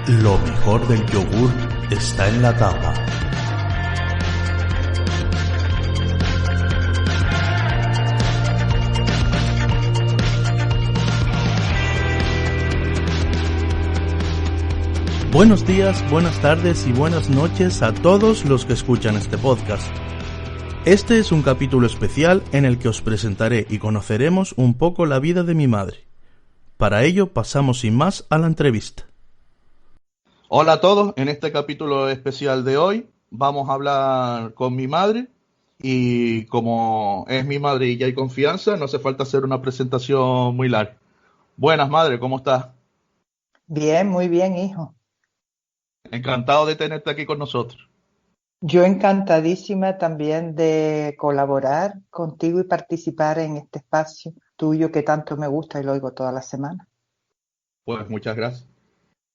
Lo mejor del yogur está en la tapa. Buenos días, buenas tardes y buenas noches a todos los que escuchan este podcast. Este es un capítulo especial en el que os presentaré y conoceremos un poco la vida de mi madre. Para ello pasamos sin más a la entrevista. Hola a todos, en este capítulo especial de hoy vamos a hablar con mi madre y como es mi madre y ya hay confianza, no hace falta hacer una presentación muy larga. Buenas, madre, ¿cómo estás? Bien, muy bien, hijo. Encantado de tenerte aquí con nosotros. Yo encantadísima también de colaborar contigo y participar en este espacio tuyo que tanto me gusta y lo oigo toda la semana. Pues muchas gracias.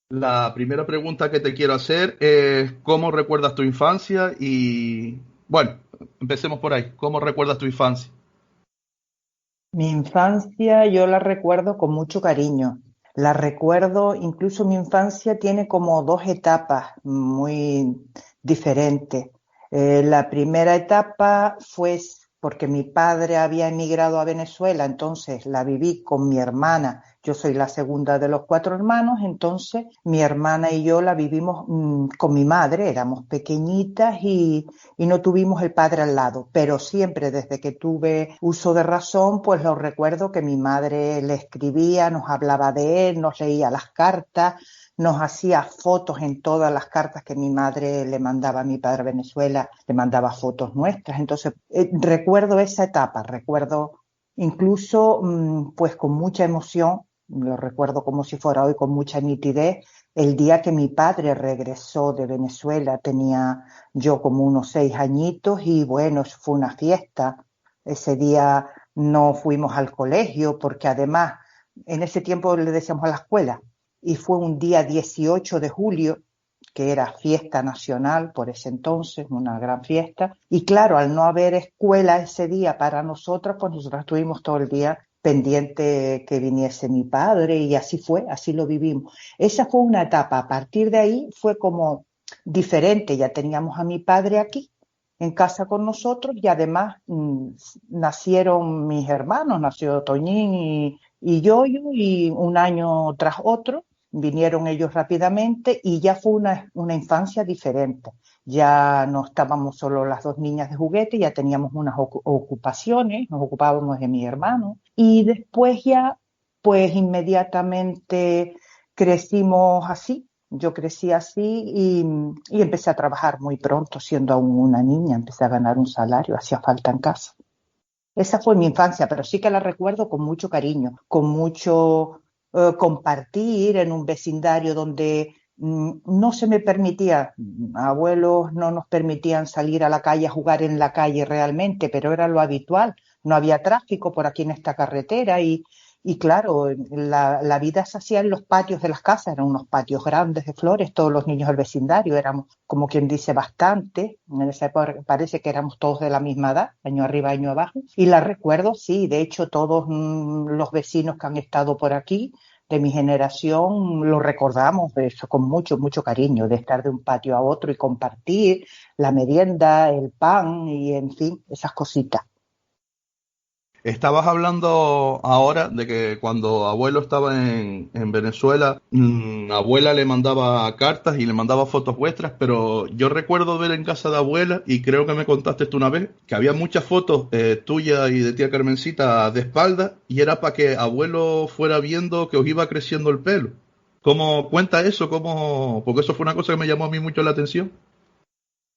La primera pregunta que te quiero hacer es ¿cómo recuerdas tu infancia? Y bueno, empecemos por ahí. ¿Cómo recuerdas tu infancia? Mi infancia yo la recuerdo con mucho cariño. La recuerdo, incluso mi infancia tiene como dos etapas muy diferentes. La primera etapa fue porque mi padre había emigrado a Venezuela, entonces la viví con mi hermana. Yo soy la segunda de los 4 hermanos, entonces mi hermana y yo la vivimos con mi madre, éramos pequeñitas y no tuvimos el padre al lado, pero siempre desde que tuve uso de razón, pues lo recuerdo que mi madre le escribía, nos hablaba de él, nos leía las cartas, nos hacía fotos en todas las cartas que mi madre le mandaba a mi padre a Venezuela, le mandaba fotos nuestras. Entonces, recuerdo esa etapa, recuerdo incluso pues con mucha emoción, lo recuerdo como si fuera hoy con mucha nitidez, el día que mi padre regresó de Venezuela, tenía yo como unos 6 añitos y bueno, eso fue una fiesta. Ese día no fuimos al colegio porque además en ese tiempo le decíamos a la escuela y fue un día 18 de julio, que era fiesta nacional por ese entonces, una gran fiesta. Y claro, al no haber escuela ese día para nosotras, pues nosotras estuvimos todo el día pendiente que viniese mi padre y así fue, así lo vivimos. Esa fue una etapa. A partir de ahí fue como diferente. Ya teníamos a mi padre aquí en casa con nosotros y además nacieron mis hermanos, nació Toñín y Yoyo y un año tras otro vinieron ellos rápidamente y ya fue una infancia diferente. Ya no estábamos solo las dos niñas de juguete, ya teníamos unas ocupaciones, nos ocupábamos de mi hermano y después ya pues inmediatamente crecimos así. Yo crecí así y empecé a trabajar muy pronto, siendo aún una niña, empecé a ganar un salario, hacía falta en casa. Esa fue mi infancia, pero sí que la recuerdo con mucho cariño, con mucho compartir en un vecindario donde no se me permitía, abuelos no nos permitían salir a la calle a jugar en la calle realmente, pero era lo habitual. No había tráfico por aquí en esta carretera y claro, la vida se hacía en los patios de las casas, eran unos patios grandes de flores, todos los niños del vecindario, éramos como quien dice bastante, en esa época parece que éramos todos de la misma edad, año arriba, año abajo, y la recuerdo, sí, de hecho todos los vecinos que han estado por aquí, de mi generación, lo recordamos de eso con mucho, mucho cariño, de estar de un patio a otro y compartir la merienda, el pan y en fin, esas cositas. Estabas hablando ahora de que cuando abuelo estaba en Venezuela, abuela le mandaba cartas y le mandaba fotos vuestras, pero yo recuerdo ver en casa de abuela, y creo que me contaste esto una vez, que había muchas fotos tuyas y de tía Carmencita de espalda, y era para que abuelo fuera viendo que os iba creciendo el pelo. ¿Cómo cuenta eso? ¿Cómo? Porque eso fue una cosa que me llamó a mí mucho la atención.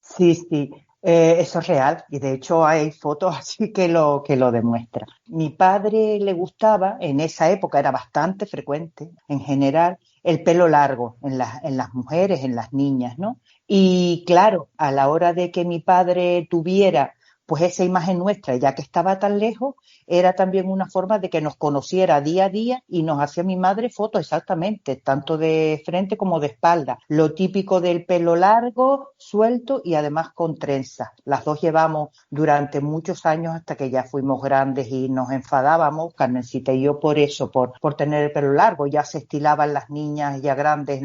Sí, sí, eso es real y de hecho hay fotos así que lo demuestran. Mi padre le gustaba, en esa época era bastante frecuente en general, el pelo largo en las mujeres, en las niñas, ¿no? Y claro, a la hora de que mi padre tuviera pues esa imagen nuestra, ya que estaba tan lejos, era también una forma de que nos conociera día a día y nos hacía mi madre fotos exactamente, tanto de frente como de espalda. Lo típico del pelo largo, suelto y además con trenzas. Las dos llevamos durante muchos años hasta que ya fuimos grandes y nos enfadábamos, Carmencita y yo, por eso, por tener el pelo largo. Ya se estilaban las niñas ya grandes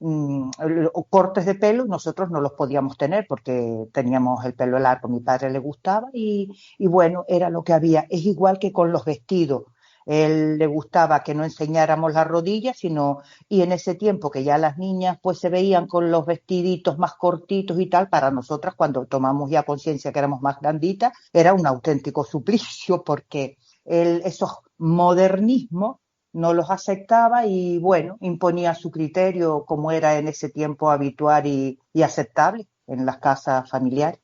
o cortes de pelo, nosotros no los podíamos tener porque teníamos el pelo largo, a mi padre le gustaba y bueno, era lo que había. Es igual que con los vestidos. Él le gustaba que no enseñáramos las rodillas, y en ese tiempo que ya las niñas pues se veían con los vestiditos más cortitos y tal, para nosotras cuando tomamos ya conciencia que éramos más granditas, era un auténtico suplicio porque esos modernismos no los aceptaba y bueno, imponía su criterio como era en ese tiempo habitual y aceptable en las casas familiares.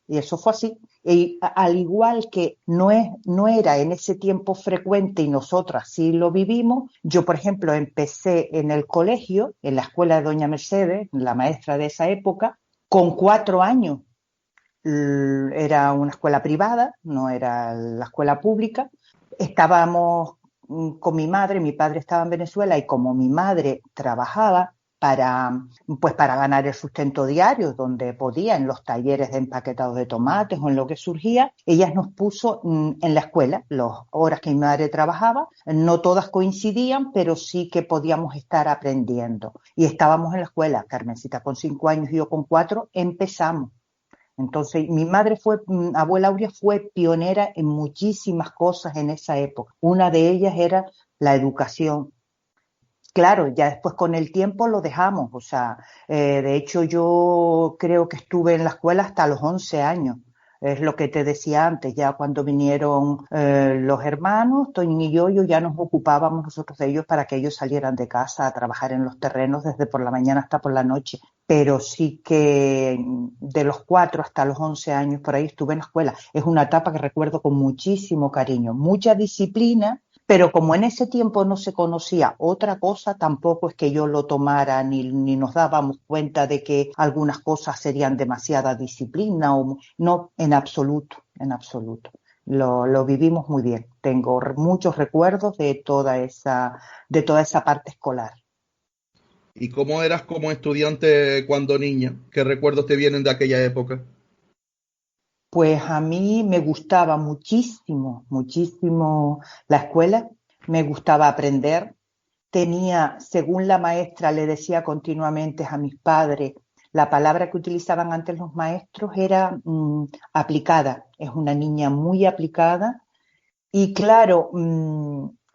Y eso fue así. Y al igual que no era en ese tiempo frecuente y nosotras sí lo vivimos, yo, por ejemplo, empecé en el colegio, en la escuela de Doña Mercedes, la maestra de esa época, con 4 años. Era una escuela privada, no era la escuela pública. Estábamos con mi padre estaba en Venezuela y como mi madre trabajaba para ganar el sustento diario, donde podía, en los talleres de empaquetados de tomates o en lo que surgía, ella nos puso en la escuela, las horas que mi madre trabajaba, no todas coincidían, pero sí que podíamos estar aprendiendo. Y estábamos en la escuela, Carmencita con 5 años y yo con 4, empezamos. Entonces, mi madre abuela Aurea fue pionera en muchísimas cosas en esa época. Una de ellas era la educación. Claro, ya después con el tiempo lo dejamos, o sea, de hecho yo creo que estuve en la escuela hasta los 11 años. Es lo que te decía antes, ya cuando vinieron los hermanos, Toño y yo ya nos ocupábamos nosotros de ellos para que ellos salieran de casa a trabajar en los terrenos desde por la mañana hasta por la noche. Pero sí que de los 4 hasta los 11 años por ahí estuve en la escuela. Es una etapa que recuerdo con muchísimo cariño, mucha disciplina, pero como en ese tiempo no se conocía otra cosa, tampoco es que yo lo tomara ni nos dábamos cuenta de que algunas cosas serían demasiada disciplina o no, en absoluto, en absoluto. Lo vivimos muy bien. Tengo muchos recuerdos de toda esa parte escolar. ¿Y cómo eras como estudiante cuando niña? ¿Qué recuerdos te vienen de aquella época? Pues a mí me gustaba muchísimo, muchísimo la escuela, me gustaba aprender. Tenía, según la maestra le decía continuamente a mis padres, la palabra que utilizaban antes los maestros era aplicada. Es una niña muy aplicada y claro,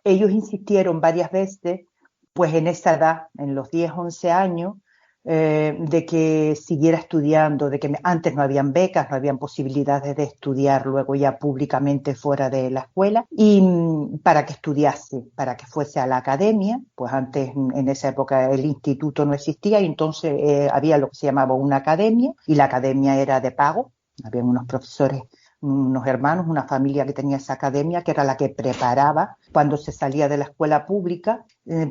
ellos insistieron varias veces, pues en esa edad, en los 10, 11 años, de que siguiera estudiando, de que antes no habían becas, no habían posibilidades de estudiar luego ya públicamente fuera de la escuela, y para que estudiase, para que fuese a la academia, pues antes en esa época el instituto no existía y entonces había lo que se llamaba una academia y la academia era de pago, había unos profesores, unos hermanos, una familia que tenía esa academia, que era la que preparaba, cuando se salía de la escuela pública,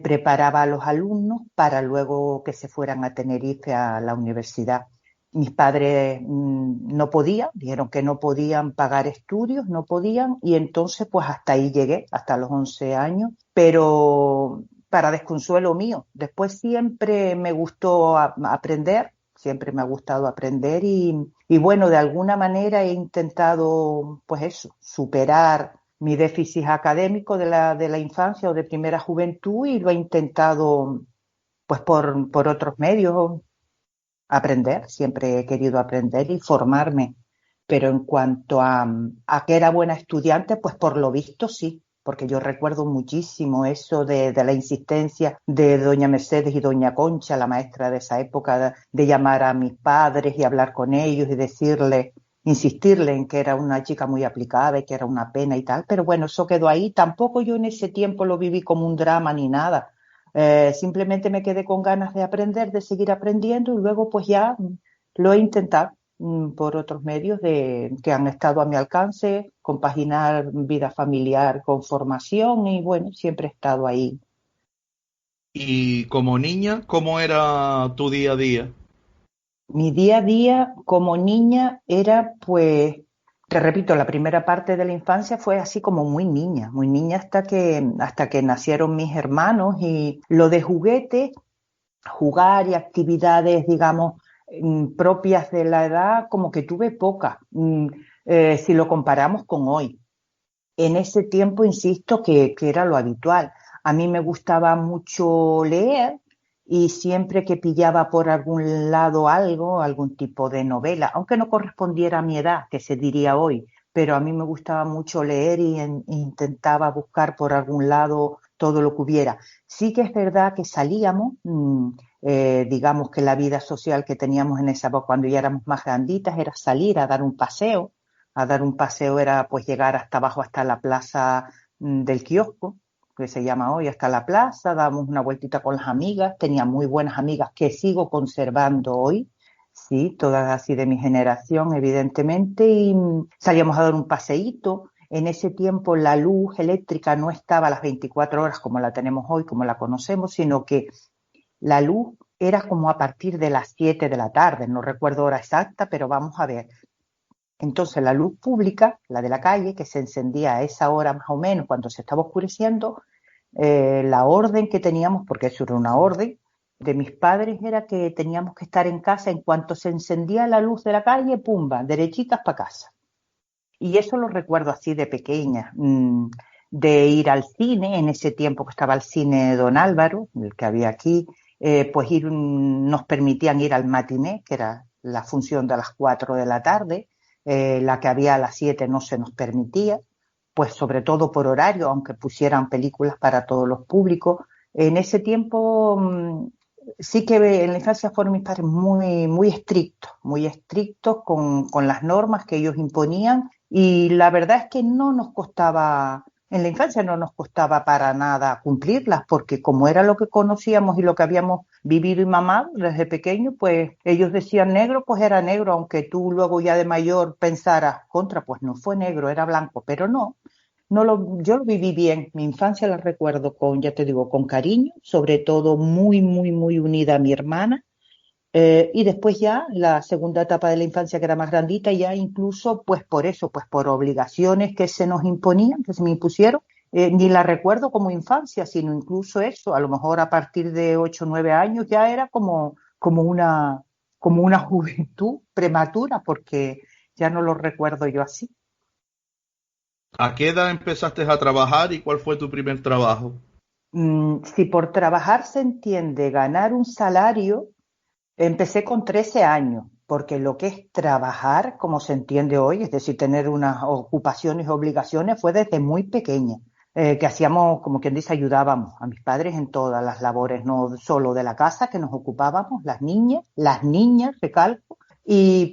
preparaba a los alumnos para luego que se fueran a Tenerife a la universidad. Mis padres no podían, dijeron que no podían pagar estudios, no podían, y entonces pues hasta ahí llegué, hasta los 11 años, pero para desconsuelo mío. Después siempre me gustó aprender, siempre me ha gustado aprender y bueno, de alguna manera he intentado, pues eso, superar mi déficit académico de la infancia o de primera juventud y lo he intentado, pues por otros medios, aprender. Siempre he querido aprender y formarme. Pero en cuanto a que era buena estudiante, pues por lo visto sí. Porque yo recuerdo muchísimo eso de la insistencia de doña Mercedes y doña Concha, la maestra de esa época, de llamar a mis padres y hablar con ellos y decirles, insistirle en que era una chica muy aplicada y que era una pena y tal. Pero bueno, eso quedó ahí. Tampoco yo en ese tiempo lo viví como un drama ni nada. Simplemente me quedé con ganas de aprender, de seguir aprendiendo y luego pues ya lo he intentado por otros medios que han estado a mi alcance, compaginar vida familiar con formación y bueno, siempre he estado ahí. Y como niña, ¿cómo era tu día a día? Mi día a día como niña era pues, te repito, la primera parte de la infancia fue así como muy niña hasta que nacieron mis hermanos y lo de juguetes, jugar y actividades, digamos, propias de la edad, como que tuve pocas, si lo comparamos con hoy. En ese tiempo, insisto, que era lo habitual. A mí me gustaba mucho leer y siempre que pillaba por algún lado algo, algún tipo de novela, aunque no correspondiera a mi edad, que se diría hoy, pero a mí me gustaba mucho leer y intentaba buscar por algún lado todo lo que hubiera. Sí que es verdad que salíamos, digamos que la vida social que teníamos en esa época cuando ya éramos más granditas era salir a dar un paseo. A dar un paseo era pues llegar hasta abajo, hasta la plaza del kiosco, que se llama hoy, hasta la plaza, damos una vueltita con las amigas, tenía muy buenas amigas que sigo conservando hoy, sí, todas así de mi generación, evidentemente, y salíamos a dar un paseíto. En ese tiempo la luz eléctrica no estaba a las 24 horas como la tenemos hoy, como la conocemos, sino que la luz era como a partir de las 7 de la tarde, no recuerdo hora exacta, pero vamos a ver. Entonces la luz pública, la de la calle, que se encendía a esa hora más o menos cuando se estaba oscureciendo, la orden que teníamos, porque eso era una orden de mis padres, era que teníamos que estar en casa en cuanto se encendía la luz de la calle, pumba, derechitas para casa. Y eso lo recuerdo así de pequeña, de ir al cine, en ese tiempo que estaba el cine Don Álvaro, el que había aquí, pues nos permitían ir al matiné, que era la función de las 4 de la tarde, la que había a las 7 no se nos permitía, pues sobre todo por horario, aunque pusieran películas para todos los públicos. En ese tiempo sí que en la infancia fueron mis padres muy estrictos con las normas que ellos imponían, y la verdad es que no nos costaba, en la infancia no nos costaba para nada cumplirlas, porque como era lo que conocíamos y lo que habíamos vivido y mamado desde pequeño, pues ellos decían negro, pues era negro, aunque tú luego ya de mayor pensaras, contra, pues no fue negro, era blanco, pero no. Yo lo viví bien, mi infancia la recuerdo con, ya te digo, con cariño, sobre todo muy unida a mi hermana, y después ya la segunda etapa de la infancia que era más grandita, ya incluso pues por eso, pues por obligaciones que se nos imponían, que se me impusieron, ni la recuerdo como infancia, sino incluso eso, a lo mejor a partir de 8 o 9 años ya era como una juventud prematura, porque ya no lo recuerdo yo así. ¿A qué edad empezaste a trabajar y cuál fue tu primer trabajo? Si por trabajar se entiende ganar un salario, empecé con 13 años, porque lo que es trabajar, como se entiende hoy, es decir, tener unas ocupaciones y obligaciones, fue desde muy pequeña, que hacíamos, como quien dice, ayudábamos a mis padres en todas las labores, no solo de la casa, que nos ocupábamos, las niñas, recalco,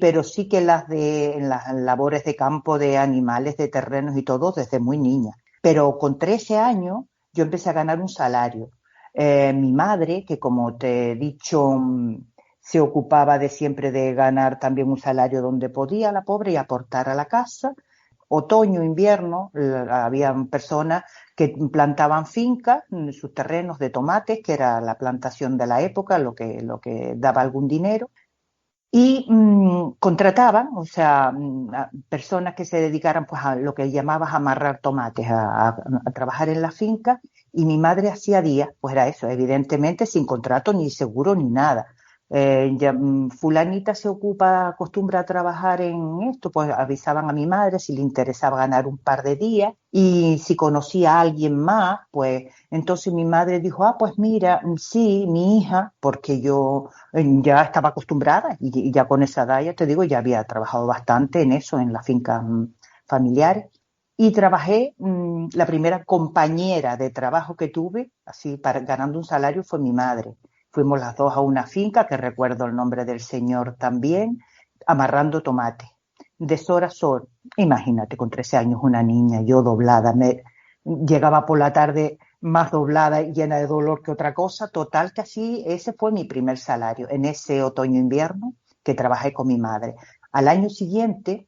pero sí que en las labores de campo, de animales, de terrenos y todo, desde muy niña. Pero con 13 años yo empecé a ganar un salario. Mi madre, que como te he dicho, se ocupaba de siempre de ganar también un salario donde podía la pobre y aportar a la casa. Otoño, invierno, habían personas que plantaban fincas, sus terrenos de tomates, que era la plantación de la época, lo que daba algún dinero, y contrataban, o sea, a personas que se dedicaran pues a lo que llamabas amarrar tomates, a trabajar en la finca, y mi madre hacía días, pues era eso, evidentemente sin contrato ni seguro ni nada. Fulanita acostumbra a trabajar en esto, pues avisaban a mi madre si le interesaba ganar un par de días, y si conocía a alguien más, pues entonces mi madre dijo, pues mira, sí, mi hija, porque yo ya estaba acostumbrada y ya con esa edad, ya te digo, ya había trabajado bastante en eso, en las fincas familiares. Y trabajé, la primera compañera de trabajo que tuve, así ganando un salario, fue mi madre. Fuimos las dos a una finca, que recuerdo el nombre del señor también, amarrando tomate. De sol a sol. Imagínate, con 13 años, una niña, yo doblada, llegaba por la tarde más doblada y llena de dolor que otra cosa. Total que así, ese fue mi primer salario, en ese otoño-invierno que trabajé con mi madre. Al año siguiente,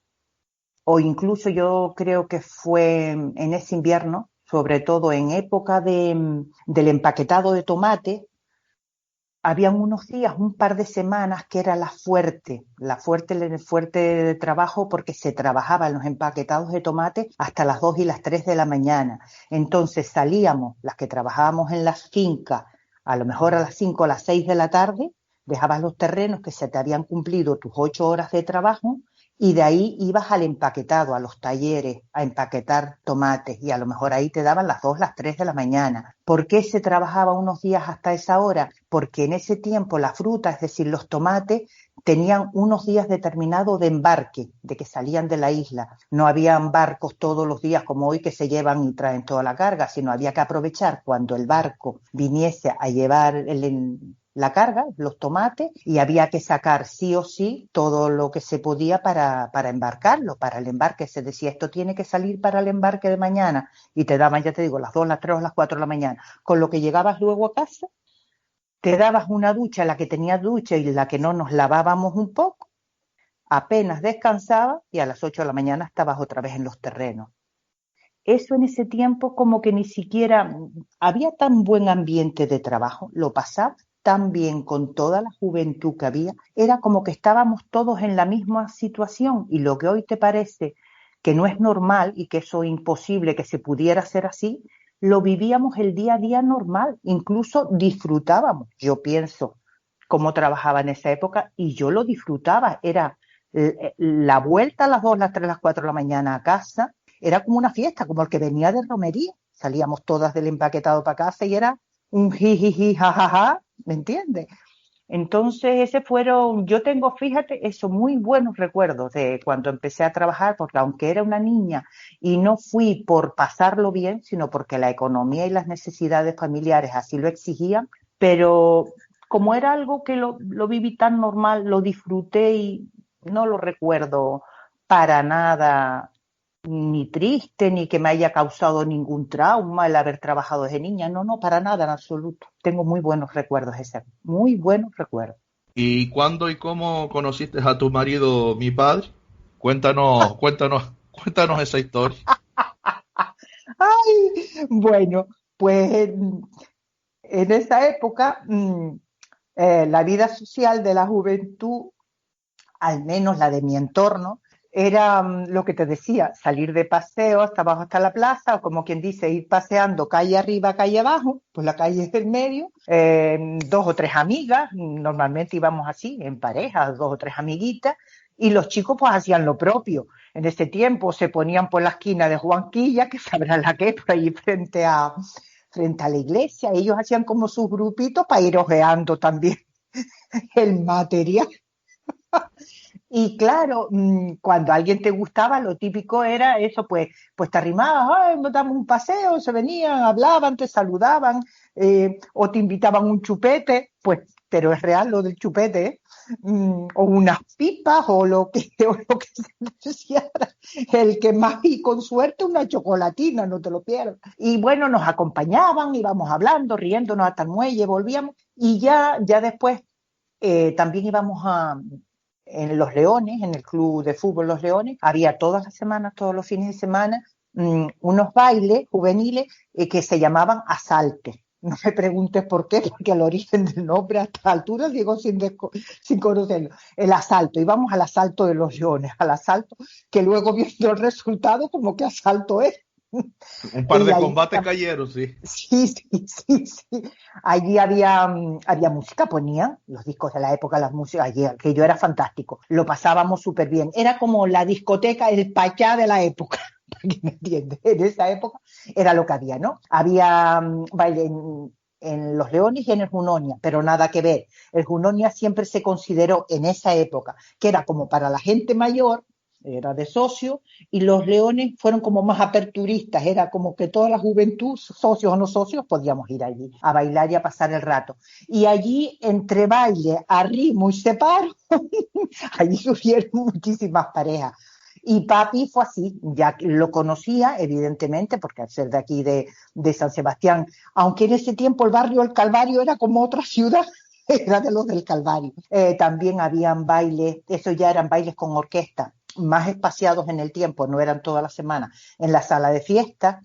o incluso yo creo que fue en ese invierno, sobre todo en época del empaquetado de tomate, habían unos días, un par de semanas, que era el fuerte de trabajo, porque se trabajaba en los empaquetados de tomate hasta las 2 y las 3 de la mañana. Entonces salíamos, las que trabajábamos en las fincas, a lo mejor a las 5 o las 6 de la tarde, dejabas los terrenos que se te habían cumplido tus 8 horas de trabajo, y de ahí ibas al empaquetado, a los talleres, a empaquetar tomates y a lo mejor ahí te daban las 2, las 3 de la mañana. ¿Por qué se trabajaba unos días hasta esa hora? Porque en ese tiempo la fruta, es decir, los tomates, tenían unos días determinados de embarque, de que salían de la isla. No habían barcos todos los días como hoy que se llevan y traen toda la carga, sino había que aprovechar cuando el barco viniese a llevar la carga, los tomates, y había que sacar sí o sí todo lo que se podía para embarcarlo, para el embarque. Se decía, esto tiene que salir para el embarque de mañana, y te daban, ya te digo, las 2, las 3 o las 4 de la mañana. Con lo que llegabas luego a casa, te dabas una ducha, la que tenía ducha y la que no, nos lavábamos un poco, apenas descansabas y a las 8 de la mañana estabas otra vez en los terrenos. Eso en ese tiempo como que ni siquiera había tan buen ambiente de trabajo, lo pasaba tan bien con toda la juventud que había, era como que estábamos todos en la misma situación, y lo que hoy te parece que no es normal y que eso es imposible que se pudiera hacer así, lo vivíamos el día a día normal, incluso disfrutábamos. Yo pienso cómo trabajaba en esa época y yo lo disfrutaba, era la vuelta a las 2, las 3, las 4 de la mañana a casa, era como una fiesta, como el que venía de romería. Salíamos todas del empaquetado para casa y era un jijiji, jajaja, ¿me entiendes? Entonces, yo tengo, fíjate, eso, muy buenos recuerdos de cuando empecé a trabajar, porque aunque era una niña y no fui por pasarlo bien, sino porque la economía y las necesidades familiares así lo exigían, pero como era algo que lo viví tan normal, lo disfruté y no lo recuerdo para nada ni triste, ni que me haya causado ningún trauma el haber trabajado desde niña. No, no, para nada en absoluto. Tengo muy buenos recuerdos ese, muy buenos recuerdos. ¿Y cuándo y cómo conociste a tu marido, mi padre? Cuéntanos esa historia. Ay, bueno, pues en esa época la vida social de la juventud, al menos la de mi entorno, era lo que te decía, salir de paseo hasta abajo, hasta la plaza, o como quien dice, ir paseando calle arriba, calle abajo, pues la calle es del medio, 2 o 3 amigas, normalmente íbamos así, en parejas, 2 o 3 amiguitas, y los chicos pues hacían lo propio. En ese tiempo se ponían por la esquina de Juanquilla, que sabrán la que es, por ahí frente a la iglesia, ellos hacían como sus grupitos para ir ojeando también el material. Y claro, cuando alguien te gustaba, lo típico era eso, pues te arrimabas, ay, nos damos un paseo, se venían, hablaban, te saludaban, o te invitaban un chupete, pues, pero es real lo del chupete, ¿eh? O unas pipas, o lo que se deseara. El que más, y con suerte una chocolatina, no te lo pierdas. Y bueno, nos acompañaban, íbamos hablando, riéndonos hasta el muelle, volvíamos, y ya después también íbamos en Los Leones, en el club de fútbol Los Leones, había todas las semanas, todos los fines de semana, unos bailes juveniles que se llamaban asaltos. No me preguntes por qué, porque al origen del nombre a esta altura digo sin conocerlo. El asalto, íbamos al asalto de Los Leones, al asalto que luego viendo el resultado como que asalto es. Un par Y de ahí combates cayeron, sí. sí, sí, sí, sí. Allí había música, ponían los discos de la época, las músicas, allí, que yo era fantástico. Lo pasábamos súper bien. Era como la discoteca, el pachá de la época, para que me entiendes. En esa época era lo que había, ¿no? Había baile en Los Leones y en el Junonia, pero nada que ver. El Junonia siempre se consideró en esa época que era como para la gente mayor, era de socio, y Los Leones fueron como más aperturistas, era como que toda la juventud, socios o no socios, podíamos ir allí a bailar y a pasar el rato. Y allí, entre baile, a ritmo y separo, allí surgieron muchísimas parejas. Y papi fue así, ya lo conocía, evidentemente, porque al ser de aquí de San Sebastián, aunque en ese tiempo el barrio del Calvario era como otra ciudad, era de los del Calvario. También habían bailes, eso ya eran bailes con orquesta, más espaciados en el tiempo, no eran todas las semanas, en la sala de fiesta,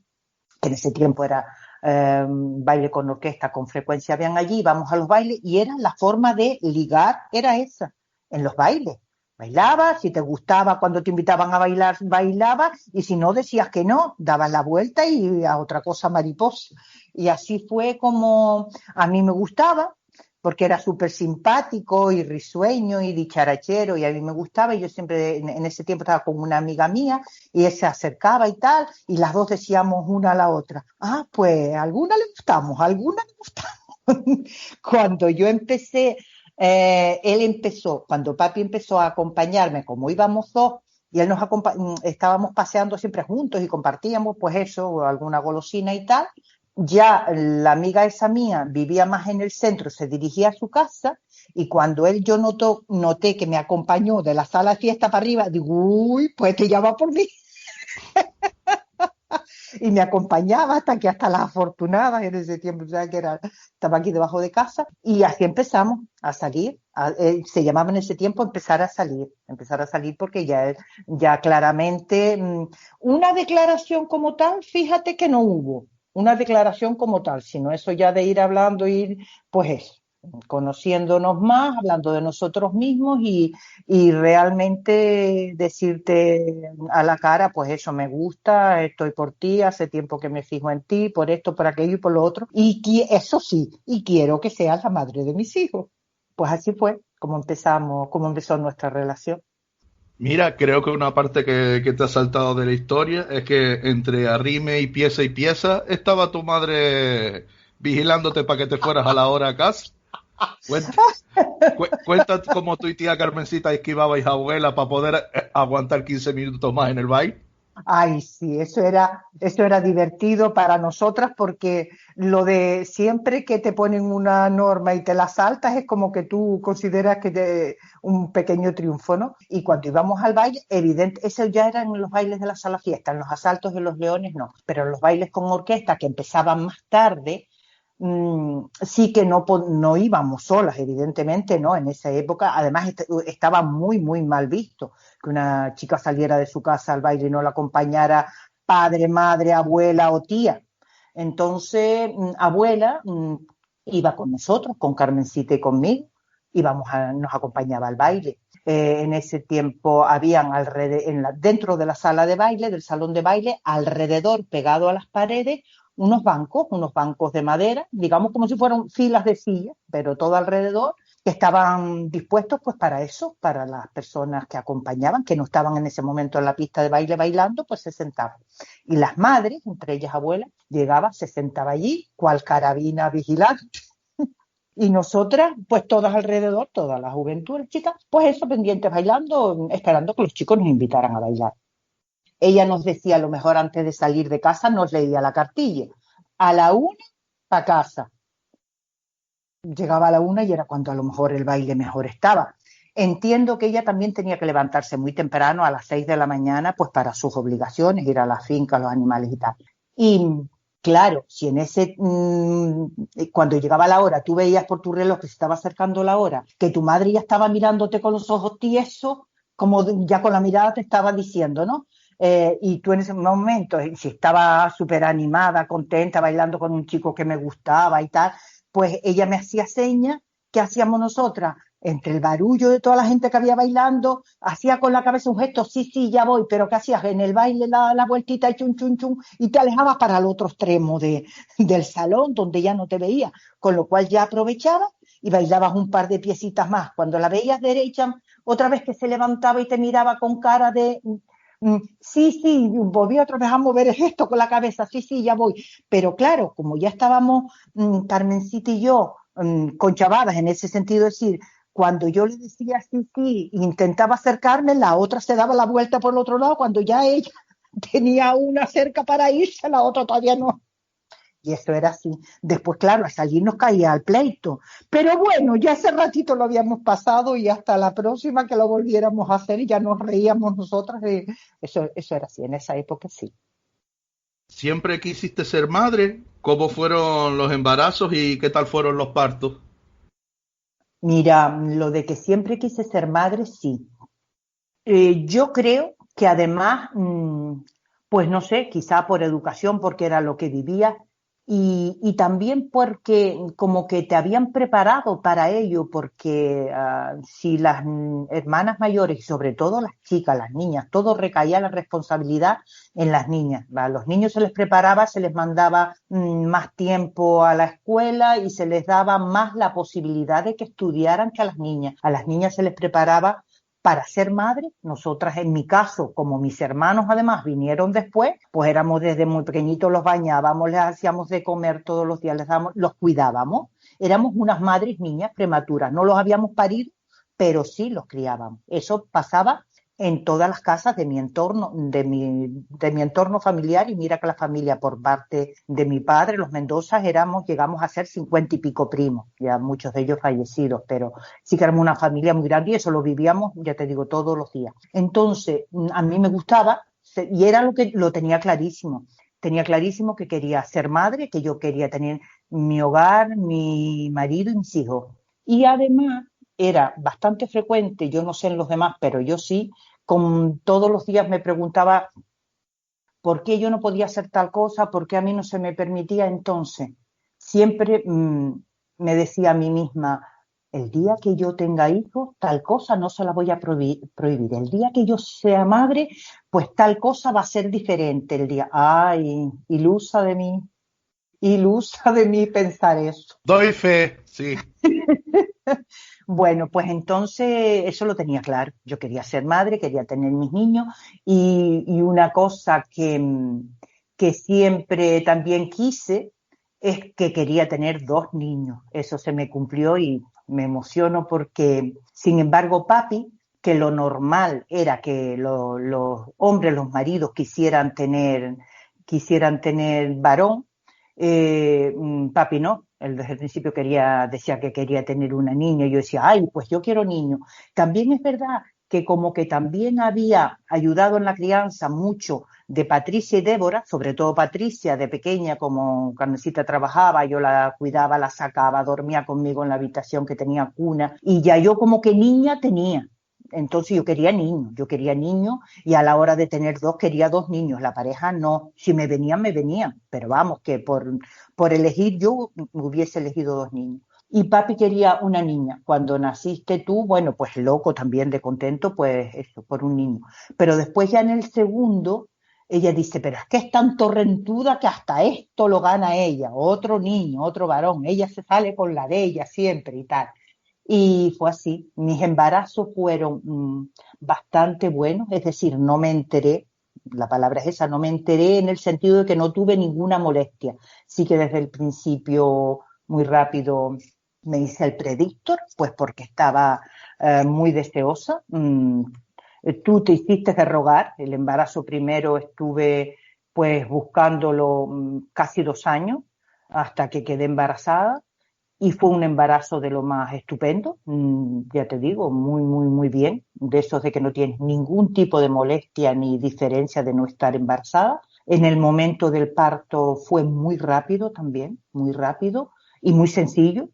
que en ese tiempo era baile con orquesta, con frecuencia habían allí, íbamos a los bailes y era la forma de ligar, era esa, en los bailes. Bailabas, si te gustaba cuando te invitaban a bailar, bailabas, y si no decías que no, dabas la vuelta y a otra cosa mariposa. Y así fue como a mí me gustaba. porque era súper simpático y risueño y dicharachero y a mí me gustaba y yo siempre en ese tiempo estaba con una amiga mía y él se acercaba y tal y las dos decíamos una a la otra, pues a alguna le gustamos, a alguna le gustamos. Cuando yo empecé, él empezó, cuando papi empezó a acompañarme, como íbamos dos, y él estábamos paseando siempre juntos y compartíamos pues eso, alguna golosina y tal, ya la amiga esa mía vivía más en el centro, se dirigía a su casa y cuando yo noté que me acompañó de la sala de fiesta para arriba, digo, uy, pues te llama por mí. Y me acompañaba hasta las afortunadas en ese tiempo, ya que estaba aquí debajo de casa, y así empezamos a salir. Se llamaba en ese tiempo empezar a salir porque ya claramente una declaración como tal, fíjate que no hubo una declaración como tal, sino eso ya de ir hablando, pues eso, conociéndonos más, hablando de nosotros mismos y realmente decirte a la cara, pues eso, me gusta, estoy por ti, hace tiempo que me fijo en ti, por esto, por aquello y por lo otro, y eso sí, y quiero que seas la madre de mis hijos. Pues así fue como empezó nuestra relación. Mira, creo que una parte que te ha saltado de la historia es que entre arrime y pieza estaba tu madre vigilándote para que te fueras a la hora a casa. Cuenta cómo tu y tía Carmencita esquivabais a abuela para poder aguantar 15 minutos más en el baile. Ay, sí, eso era divertido para nosotras porque lo de siempre que te ponen una norma y te la saltas es como que tú consideras que un pequeño triunfo, ¿no? Y cuando íbamos al baile, evidente, eso ya eran los bailes de la sala fiesta, en los asaltos de los leones no, pero en los bailes con orquesta que empezaban más tarde, sí que no íbamos solas, evidentemente, ¿no? En esa época, además estaba muy, muy mal visto que una chica saliera de su casa al baile y no la acompañara padre, madre, abuela o tía. Entonces, abuela iba con nosotros, con Carmencita y conmigo, nos acompañaba al baile. En ese tiempo habían dentro de la sala de baile, del salón de baile, alrededor, pegado a las paredes, unos bancos de madera, digamos como si fueran filas de sillas, pero todo alrededor, que estaban dispuestos pues para eso, para las personas que acompañaban, que no estaban en ese momento en la pista de baile bailando, pues se sentaban. Y las madres, entre ellas abuelas, llegaba, se sentaba allí, cual carabina vigilante, y nosotras, pues todas alrededor, toda la juventud, las chicas, pues eso, pendientes bailando, esperando que los chicos nos invitaran a bailar. Ella nos decía, a lo mejor antes de salir de casa, nos leía la cartilla. A la 1, para casa. Llegaba a la 1 y era cuando a lo mejor el baile mejor estaba. Entiendo que ella también tenía que levantarse muy temprano, a las 6 de la mañana, pues para sus obligaciones, ir a la finca, los animales y tal. Y claro, si cuando llegaba la hora, tú veías por tu reloj que se estaba acercando la hora, que tu madre ya estaba mirándote con los ojos tiesos, como ya con la mirada te estaba diciendo, ¿no? Y tú en ese momento, si estaba súper animada, contenta, bailando con un chico que me gustaba y tal, pues ella me hacía señas. ¿Qué hacíamos nosotras? Entre el barullo de toda la gente que había bailando, hacía con la cabeza un gesto, sí, ya voy, pero ¿qué hacías? En el baile la vueltita y chun, chun, chun, y te alejabas para el otro extremo del salón, donde ya no te veía, con lo cual ya aprovechabas y bailabas un par de piecitas más. Cuando la veías derecha, otra vez que se levantaba y te miraba con cara de sí, volví otra vez a mover el gesto con la cabeza, sí, ya voy. Pero claro, como ya estábamos, Carmencita y yo, conchavadas en ese sentido, es decir, cuando yo le decía sí, intentaba acercarme, la otra se daba la vuelta por el otro lado, cuando ya ella tenía una cerca para irse, la otra todavía no. Y eso era así. Después, claro, al salir nos caía al pleito. Pero bueno, ya ese ratito lo habíamos pasado y hasta la próxima que lo volviéramos a hacer y ya nos reíamos nosotras. Eso era así, en esa época sí. ¿Siempre quisiste ser madre? ¿Cómo fueron los embarazos y qué tal fueron los partos? Mira, lo de que siempre quise ser madre, sí. Yo creo que además, pues no sé, quizá por educación, porque era lo que vivía, y también porque como que te habían preparado para ello, porque si las hermanas mayores, y sobre todo las chicas, las niñas, todo recaía la responsabilidad en las niñas. A los niños se les preparaba, se les mandaba más tiempo a la escuela y se les daba más la posibilidad de que estudiaran que a las niñas. A las niñas se les preparaba para ser madre. Nosotras, en mi caso, como mis hermanos además vinieron después, pues éramos desde muy pequeñitos, los bañábamos, les hacíamos de comer todos los días, los cuidábamos. Éramos unas madres niñas prematuras, no los habíamos parido, pero sí los criábamos. Eso pasaba en todas las casas de mi entorno, de mi entorno familiar, y mira que la familia por parte de mi padre, los Mendoza, llegamos a ser 50 y pico primos, ya muchos de ellos fallecidos, pero sí que éramos una familia muy grande y eso lo vivíamos, ya te digo, todos los días. Entonces, a mí me gustaba y era lo tenía clarísimo. Tenía clarísimo que quería ser madre, que yo quería tener mi hogar, mi marido y mis hijos. Y además era bastante frecuente, yo no sé en los demás, pero yo sí, todos los días me preguntaba por qué yo no podía hacer tal cosa, por qué a mí no se me permitía. Entonces, siempre me decía a mí misma, el día que yo tenga hijos, tal cosa no se la voy a prohibir. El día que yo sea madre, pues tal cosa va a ser diferente. El día, ay, ilusa de mí pensar eso. Doy fe, sí. Bueno, pues entonces eso lo tenía claro. Yo quería ser madre, quería tener mis niños y una cosa que siempre también quise es que quería tener 2 niños. Eso se me cumplió y me emociono porque, sin embargo, papi, que lo normal era que los hombres, los maridos quisieran tener varón, papi no, él desde el principio decía que quería tener una niña, y yo decía, ay, pues yo quiero niño. También es verdad que como que también había ayudado en la crianza mucho de Patricia y Débora, sobre todo Patricia, de pequeña, como Carmencita trabajaba, yo la cuidaba, la sacaba, dormía conmigo en la habitación que tenía cuna, y ya yo como que niña tenía. Entonces yo quería niños, y a la hora de tener 2 quería 2 niños, la pareja no, si me venían, pero vamos, que por elegir yo hubiese elegido 2 niños. Y papi quería una niña. Cuando naciste tú, bueno, pues loco también de contento, pues eso, por un niño. Pero después ya en el segundo, ella dice, pero es que es tan torrentuda que hasta esto lo gana ella, otro niño, otro varón, ella se sale con la de ella siempre y tal. Y fue así. Mis embarazos fueron bastante buenos, es decir, no me enteré, la palabra es esa, no me enteré en el sentido de que no tuve ninguna molestia. Sí que desde el principio, muy rápido, me hice el predictor, pues porque estaba muy deseosa. Tú te hiciste de rogar, el embarazo primero estuve pues buscándolo casi 2 años hasta que quedé embarazada. Y fue un embarazo de lo más estupendo, ya te digo, muy, muy, muy bien, de esos de que no tienes ningún tipo de molestia ni diferencia de no estar embarazada. En el momento del parto fue muy rápido también, muy rápido y muy sencillo,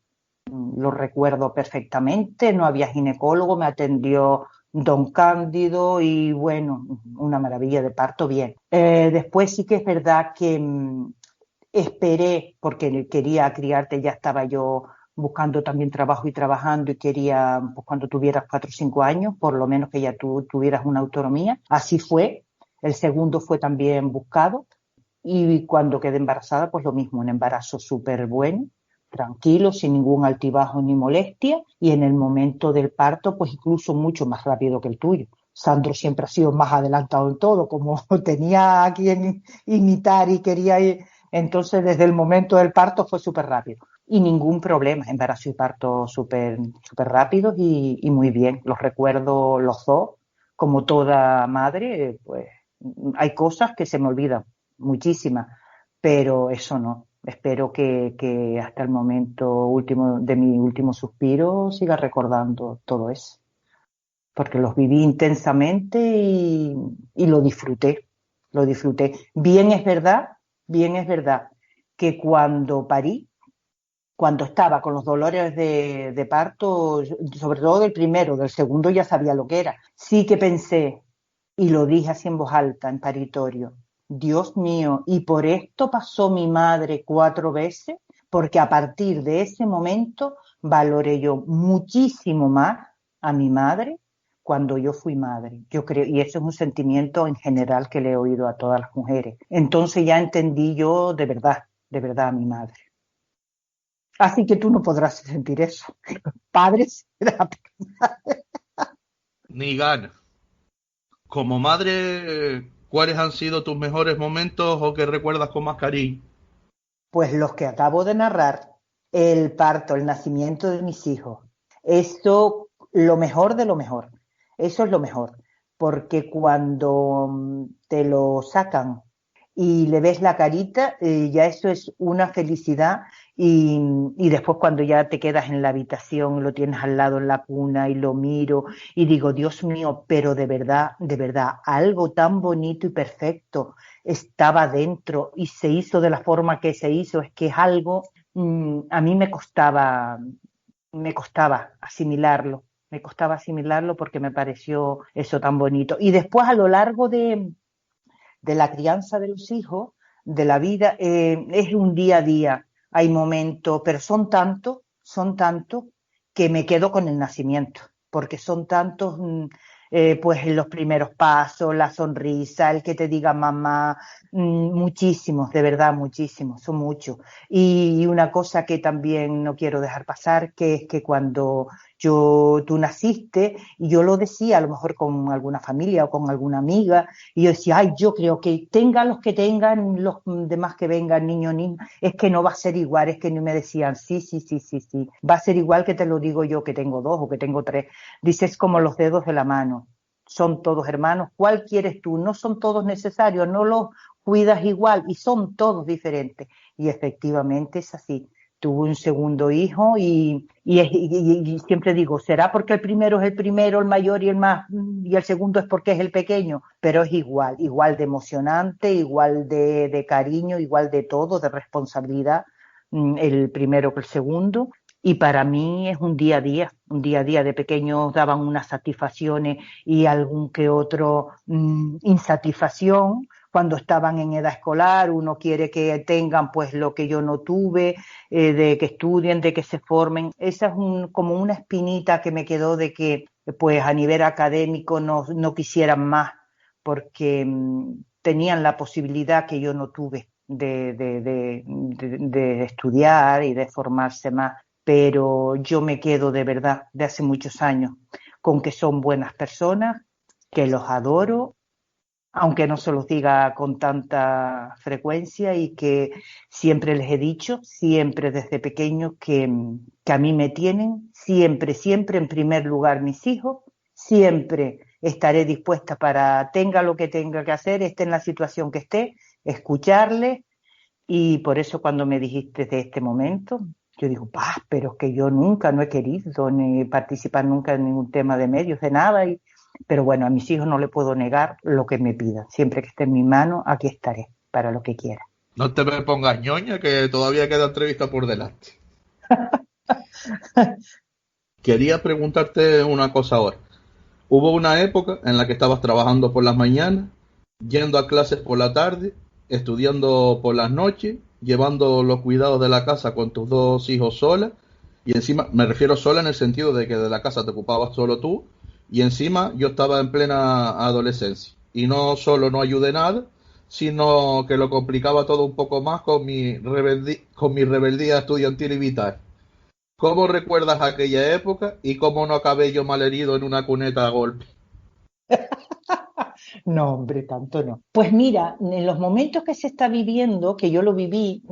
lo recuerdo perfectamente, no había ginecólogo, me atendió don Cándido y bueno, una maravilla de parto, bien. Después sí que es verdad que esperé, porque quería criarte, ya estaba yo buscando también trabajo y trabajando y quería, pues cuando tuvieras 4 o 5 años, por lo menos que ya tú tuvieras una autonomía. Así fue. El segundo fue también buscado y cuando quedé embarazada, pues lo mismo, un embarazo súper bueno, tranquilo, sin ningún altibajo ni molestia, y en el momento del parto, pues incluso mucho más rápido que el tuyo. Sandro siempre ha sido más adelantado en todo, como tenía a quien imitar y quería ir. Entonces, desde el momento del parto fue súper rápido y ningún problema, embarazo y parto súper súper rápidos y muy bien. Los recuerdo los dos, como toda madre, pues hay cosas que se me olvidan, muchísimas, pero eso no. Espero que hasta el momento último de mi último suspiro siga recordando todo eso, porque los viví intensamente y lo disfruté, lo disfruté. Bien es verdad que cuando parí, cuando estaba con los dolores de parto, sobre todo del primero, del segundo ya sabía lo que era. Sí que pensé, y lo dije así en voz alta, en paritorio, Dios mío, y por esto pasó mi madre 4 veces, porque a partir de ese momento valoré yo muchísimo más a mi madre cuando yo fui madre. Yo creo, y eso es un sentimiento en general que le he oído a todas las mujeres. Entonces ya entendí yo de verdad a mi madre. Así que tú no podrás sentir eso. Padre será. Ni gana. Como madre, ¿cuáles han sido tus mejores momentos o que recuerdas con más cariño? Pues los que acabo de narrar, el parto, el nacimiento de mis hijos, eso, lo mejor de lo mejor, eso es lo mejor, porque cuando te lo sacan y le ves la carita, ya eso es una felicidad y después cuando ya te quedas en la habitación, lo tienes al lado en la cuna y lo miro y digo, Dios mío, pero de verdad, algo tan bonito y perfecto estaba dentro y se hizo de la forma que se hizo, es que es algo, a mí me costaba asimilarlo porque me pareció eso tan bonito. Y después a lo largo de la crianza de los hijos, de la vida, es un día a día, hay momentos, pero son tantos que me quedo con el nacimiento, porque son tantos, pues en los primeros pasos, la sonrisa, el que te diga mamá, muchísimos, de verdad, muchísimos, son muchos. Y una cosa que también no quiero dejar pasar, que es que cuando tú naciste, y yo lo decía a lo mejor con alguna familia o con alguna amiga, y yo decía, ay, yo creo que tengan los que tengan, los demás que vengan, niño, niño, es que no va a ser igual, es que no me decían, sí, sí, sí, sí, sí, va a ser igual que te lo digo yo, que tengo 2 o que tengo 3. Dices como los dedos de la mano, son todos hermanos, ¿cuál quieres tú? No son todos necesarios, no los cuidas igual y son todos diferentes. Y efectivamente es así. Tuve un segundo hijo y siempre digo, ¿será porque el primero es el primero, el mayor y el más, y el segundo es porque es el pequeño? Pero es igual de emocionante, igual de cariño, igual de todo, de responsabilidad, el primero que el segundo. Y para mí es un día a día, un día a día. De pequeños daban unas satisfacciones y algún que otro insatisfacción. Cuando estaban en edad escolar, uno quiere que tengan pues lo que yo no tuve, de que estudien, de que se formen. Esa es como una espinita que me quedó de que pues a nivel académico no quisieran más porque tenían la posibilidad que yo no tuve de estudiar y de formarse más, pero yo me quedo de verdad de hace muchos años con que son buenas personas, que los adoro, aunque no se los diga con tanta frecuencia y que siempre les he dicho, siempre desde pequeño, que a mí me tienen, siempre, siempre en primer lugar mis hijos, siempre estaré dispuesta para tenga lo que tenga que hacer, esté en la situación que esté, escucharle y por eso cuando me dijiste de este momento, yo digo, pero es que yo nunca no he querido ni participar nunca en ningún tema de medios, de nada. Pero bueno, a mis hijos no le puedo negar lo que me pidan. Siempre que esté en mi mano, aquí estaré para lo que quiera. No te me pongas ñoña, que todavía queda entrevista por delante. Quería preguntarte una cosa ahora. Hubo una época en la que estabas trabajando por las mañanas, yendo a clases por la tarde, estudiando por las noches, llevando los cuidados de la casa con tus 2 hijos sola, y encima, me refiero sola en el sentido de que de la casa te ocupabas solo tú, y encima yo estaba en plena adolescencia. Y no solo no ayudé nada, sino que lo complicaba todo un poco más con mi rebeldía estudiantil y vital. ¿Cómo recuerdas aquella época y cómo no acabé yo malherido en una cuneta a golpe? No, hombre, tanto no. Pues mira, en los momentos que se está viviendo, que yo lo viví,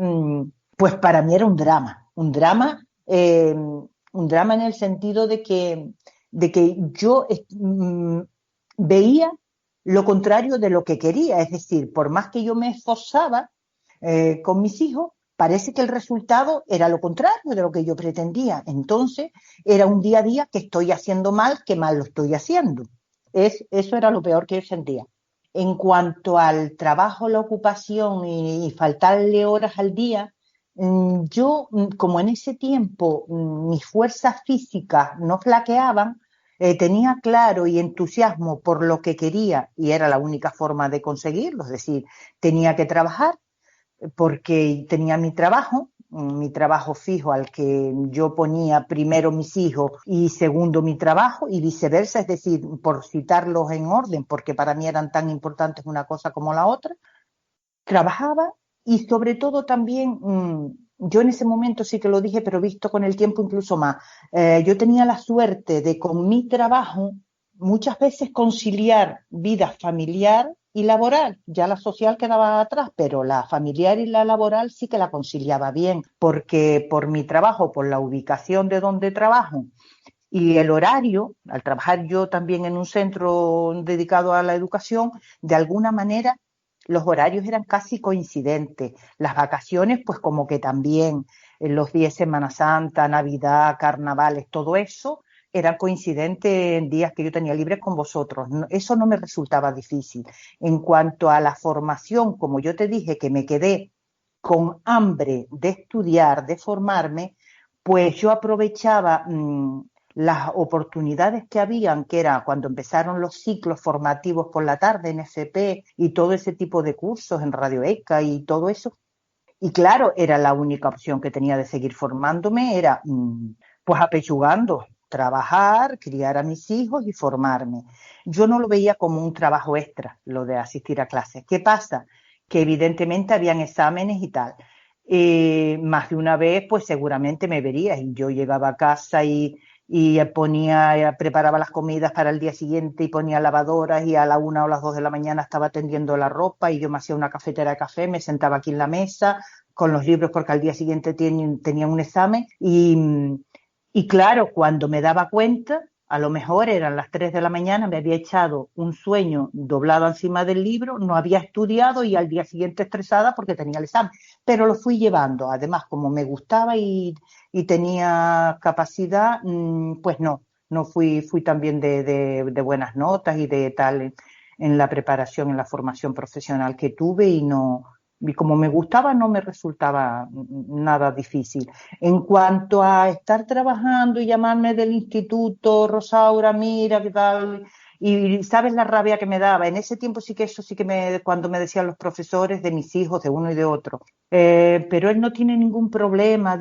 pues para mí era un drama en el sentido de que yo veía lo contrario de lo que quería. Es decir, por más que yo me esforzaba con mis hijos, parece que el resultado era lo contrario de lo que yo pretendía. Entonces, era un día a día que estoy haciendo mal, que mal lo estoy haciendo. Eso era lo peor que yo sentía. En cuanto al trabajo, la ocupación y faltarle horas al día, yo, como en ese tiempo mis fuerzas físicas no flaqueaban, tenía claro y entusiasmo por lo que quería y era la única forma de conseguirlo, es decir, tenía que trabajar porque tenía mi trabajo fijo al que yo ponía primero mis hijos y segundo mi trabajo y viceversa, es decir, por citarlos en orden, porque para mí eran tan importantes una cosa como la otra, trabajaba y sobre todo también, yo en ese momento sí que lo dije, pero visto con el tiempo incluso más, yo tenía la suerte de con mi trabajo muchas veces conciliar vida familiar y laboral. Ya la social quedaba atrás, pero la familiar y la laboral sí que la conciliaba bien, porque por mi trabajo, por la ubicación de donde trabajo y el horario, al trabajar yo también en un centro dedicado a la educación, de alguna manera los horarios eran casi coincidentes. Las vacaciones, pues como que también, en los días de Semana Santa, Navidad, carnavales, todo eso, eran coincidentes en días que yo tenía libres con vosotros. Eso no me resultaba difícil. En cuanto a la formación, como yo te dije, que me quedé con hambre de estudiar, de formarme, pues yo aprovechaba las oportunidades que habían, que era cuando empezaron los ciclos formativos por la tarde en FP y todo ese tipo de cursos en Radio ECA y todo eso. Y claro, era la única opción que tenía de seguir formándome, era pues apechugando, trabajar, criar a mis hijos y formarme. Yo no lo veía como un trabajo extra, lo de asistir a clases. ¿Qué pasa? Que evidentemente habían exámenes y tal. Más de una vez, pues seguramente me verías y yo llegaba a casa y preparaba las comidas para el día siguiente y ponía lavadoras y a la 1 o las 2 de la mañana estaba tendiendo la ropa y yo me hacía una cafetera de café, me sentaba aquí en la mesa con los libros porque al día siguiente tenía un examen y claro, cuando me daba cuenta, a lo mejor eran las 3 de la mañana, me había echado un sueño doblado encima del libro, no había estudiado y al día siguiente estresada porque tenía el examen, pero lo fui llevando, además como me gustaba y tenía capacidad, pues no fui también de buenas notas y de tal en la preparación, en la formación profesional que tuve y como me gustaba no me resultaba nada difícil. En cuanto a estar trabajando y llamarme del instituto, Rosaura, mira, qué tal, y sabes la rabia que me daba. En ese tiempo sí que eso sí que cuando me decían los profesores de mis hijos, de uno y de otro. Pero él no tiene ningún problema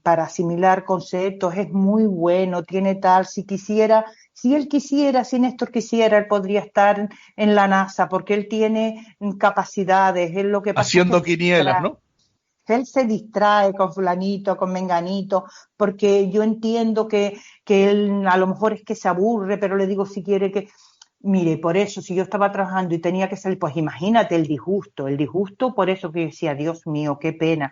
para asimilar conceptos, es muy bueno, tiene tal, si él quisiera, si Néstor quisiera, él podría estar en la NASA porque él tiene capacidades, él lo que pasa es que Haciendo quinielas, ¿no? él se distrae con fulanito, con menganito, porque yo entiendo que él a lo mejor es que se aburre, pero le digo si quiere que... Mire, por eso, si yo estaba trabajando y tenía que salir, pues imagínate el disgusto, por eso que decía, Dios mío, qué pena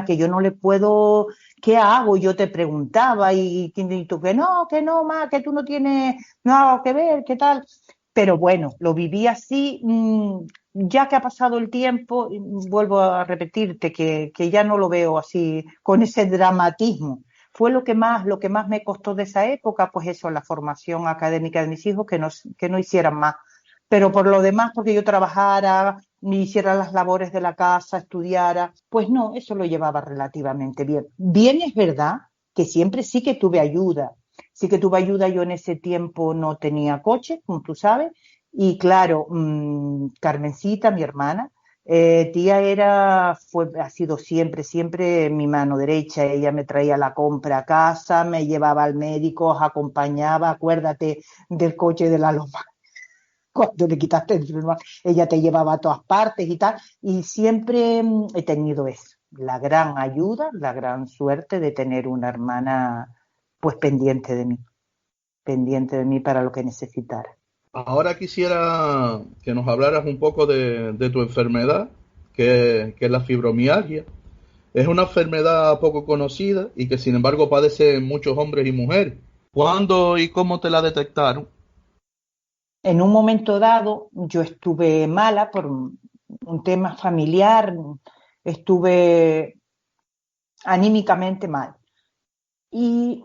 que yo no le puedo, ¿qué hago? Yo te preguntaba y tú que no, ma, que tú no tienes nada que ver, ¿qué tal? Pero bueno, lo viví así, ya que ha pasado el tiempo, vuelvo a repetirte que ya no lo veo así, con ese dramatismo. Fue lo que más me costó de esa época, pues eso, la formación académica de mis hijos, que no hicieran más. Pero por lo demás, porque yo trabajara, hiciera las labores de la casa, estudiara, pues no, eso lo llevaba relativamente bien. Bien es verdad que siempre sí que tuve ayuda. Sí que tuve ayuda, yo en ese tiempo no tenía coche, como tú sabes, y claro, Carmencita, mi hermana, tía ha sido siempre mi mano derecha. Ella me traía la compra a casa, me llevaba al médico, os acompañaba. Acuérdate del coche de la Loma. Cuando le quitaste el freno, ella te llevaba a todas partes y tal. Y siempre he tenido eso, la gran ayuda, la gran suerte de tener una hermana pues pendiente de mí para lo que necesitara. Ahora quisiera que nos hablaras un poco de tu enfermedad, que es la fibromialgia. Es una enfermedad poco conocida y que sin embargo padecen muchos hombres y mujeres. ¿Cuándo y cómo te la detectaron? En un momento dado, yo estuve mala por un tema familiar, estuve anímicamente mal. Y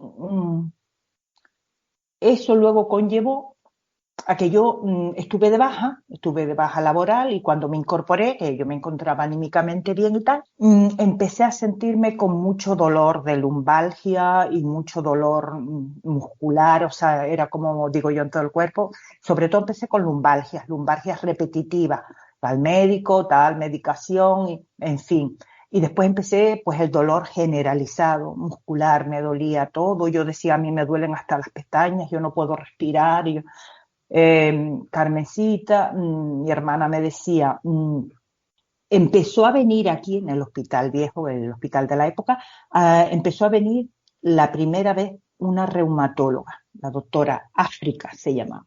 eso luego conllevó a que yo estuve de baja laboral, y cuando me incorporé, que yo me encontraba anímicamente bien y tal, empecé a sentirme con mucho dolor de lumbalgia y mucho dolor muscular, o sea, era como digo yo en todo el cuerpo. Sobre todo empecé con lumbalgias repetitivas, al médico, tal, medicación, y, en fin. Y después empecé, pues, el dolor generalizado, muscular, me dolía todo. Yo decía, a mí me duelen hasta las pestañas, yo no puedo respirar. Y yo, Carmencita, mi hermana me decía, empezó a venir aquí en el hospital viejo, el hospital de la época, empezó a venir la primera vez una reumatóloga, la doctora África se llamaba.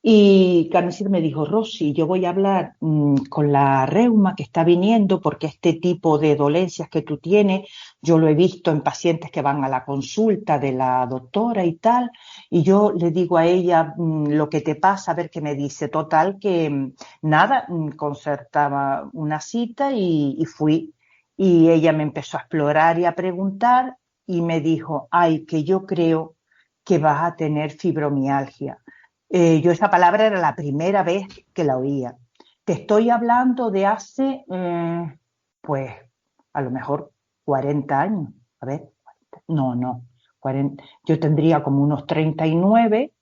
Y Carmencita me dijo, Rosy, yo voy a hablar con la reuma que está viniendo, porque este tipo de dolencias que tú tienes, yo lo he visto en pacientes que van a la consulta de la doctora y tal, y yo le digo a ella lo que te pasa, a ver qué me dice. Total que nada, concertaba una cita y fui. Y ella me empezó a explorar y a preguntar, y me dijo, ay, que yo creo que vas a tener fibromialgia. Yo esa palabra era la primera vez que la oía. Te estoy hablando de hace, pues, a lo mejor 40 años. A ver, no, 40, yo tendría como unos 39,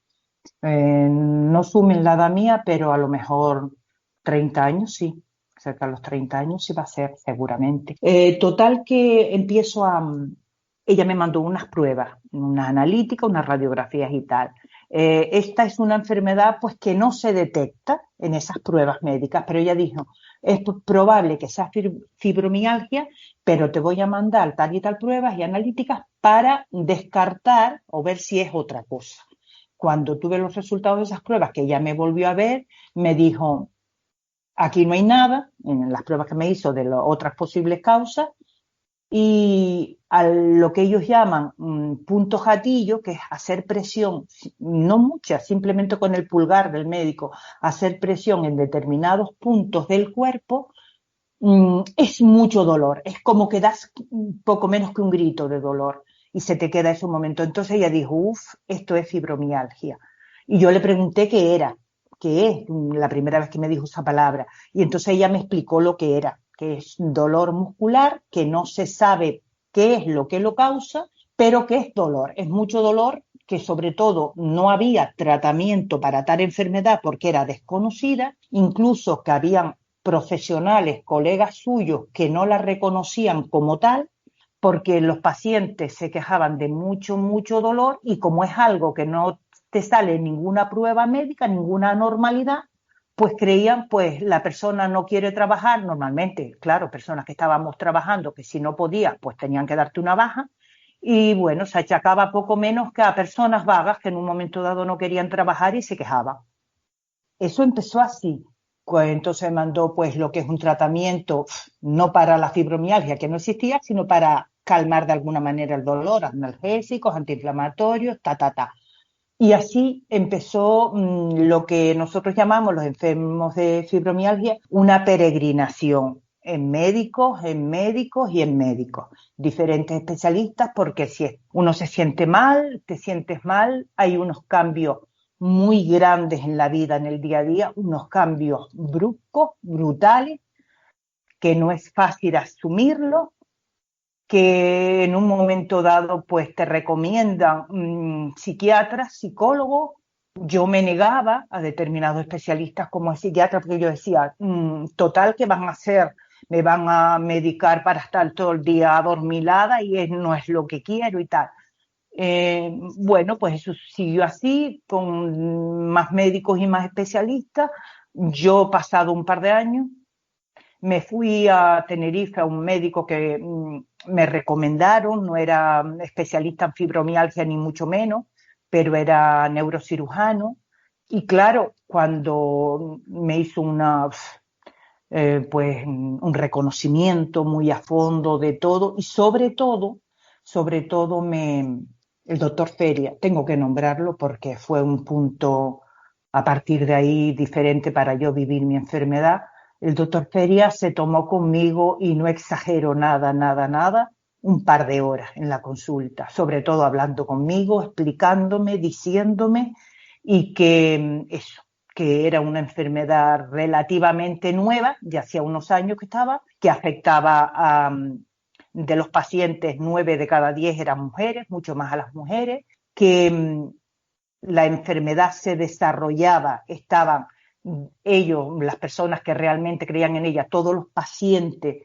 no sumen la edad mía, pero a lo mejor 30 años sí, cerca de los 30 años sí va a ser seguramente. Total que ella me mandó unas pruebas, unas analíticas, unas radiografías y tal. Esta es una enfermedad, pues, que no se detecta en esas pruebas médicas, pero ella dijo, es probable que sea fibromialgia, pero te voy a mandar tal y tal pruebas y analíticas para descartar o ver si es otra cosa. Cuando tuve los resultados de esas pruebas, que ella me volvió a ver, me dijo, aquí no hay nada, en las pruebas que me hizo de las otras posibles causas, y a lo que ellos llaman punto gatillo, que es hacer presión, no mucha, simplemente con el pulgar del médico, hacer presión en determinados puntos del cuerpo, es mucho dolor, es como que das poco menos que un grito de dolor y se te queda ese momento. Entonces ella dijo, esto es fibromialgia. Y yo le pregunté qué es, la primera vez que me dijo esa palabra. Y entonces ella me explicó lo que era, que es dolor muscular, que no se sabe qué es lo que lo causa, pero que es dolor, es mucho dolor, que sobre todo no había tratamiento para tal enfermedad porque era desconocida, incluso que habían profesionales, colegas suyos, que no la reconocían como tal, porque los pacientes se quejaban de mucho dolor, y como es algo que no te sale ninguna prueba médica, ninguna normalidad, pues creían, pues la persona no quiere trabajar, normalmente, claro, personas que estábamos trabajando, que si no podías, pues tenían que darte una baja, y bueno, se achacaba poco menos que a personas vagas que en un momento dado no querían trabajar y se quejaban. Eso empezó así. Pues entonces mandó, pues, lo que es un tratamiento, no para la fibromialgia, que no existía, sino para calmar de alguna manera el dolor, analgésicos, antiinflamatorios, ta. Y así empezó lo que nosotros llamamos, los enfermos de fibromialgia, una peregrinación en médicos, en médicos y en médicos, diferentes especialistas, porque si uno se siente mal, te sientes mal, hay unos cambios muy grandes en la vida, en el día a día, unos cambios bruscos, brutales, que no es fácil asumirlo, que en un momento dado pues te recomiendan psiquiatras, psicólogos. Yo me negaba a determinados especialistas como psiquiatra, porque yo decía, total, ¿qué van a hacer? Me van a medicar para estar todo el día adormilada y no es lo que quiero y tal. Bueno, pues eso siguió así, con más médicos y más especialistas. Yo, pasado un par de años, me fui a Tenerife a un médico que me recomendaron, no era especialista en fibromialgia ni mucho menos, pero era neurocirujano. Y claro, cuando me hizo pues un reconocimiento muy a fondo de todo, y sobre todo el doctor Feria, tengo que nombrarlo porque fue un punto a partir de ahí diferente para yo vivir mi enfermedad. El doctor Feria se tomó conmigo, y no exagero nada, un par de horas en la consulta, sobre todo hablando conmigo, explicándome, diciéndome, y que era una enfermedad relativamente nueva, ya hacía unos años que estaba, que afectaba de los pacientes 9 de cada 10 eran mujeres, mucho más a las mujeres, que la enfermedad se desarrollaba, estaban ellos, las personas que realmente creían en ella, todos los pacientes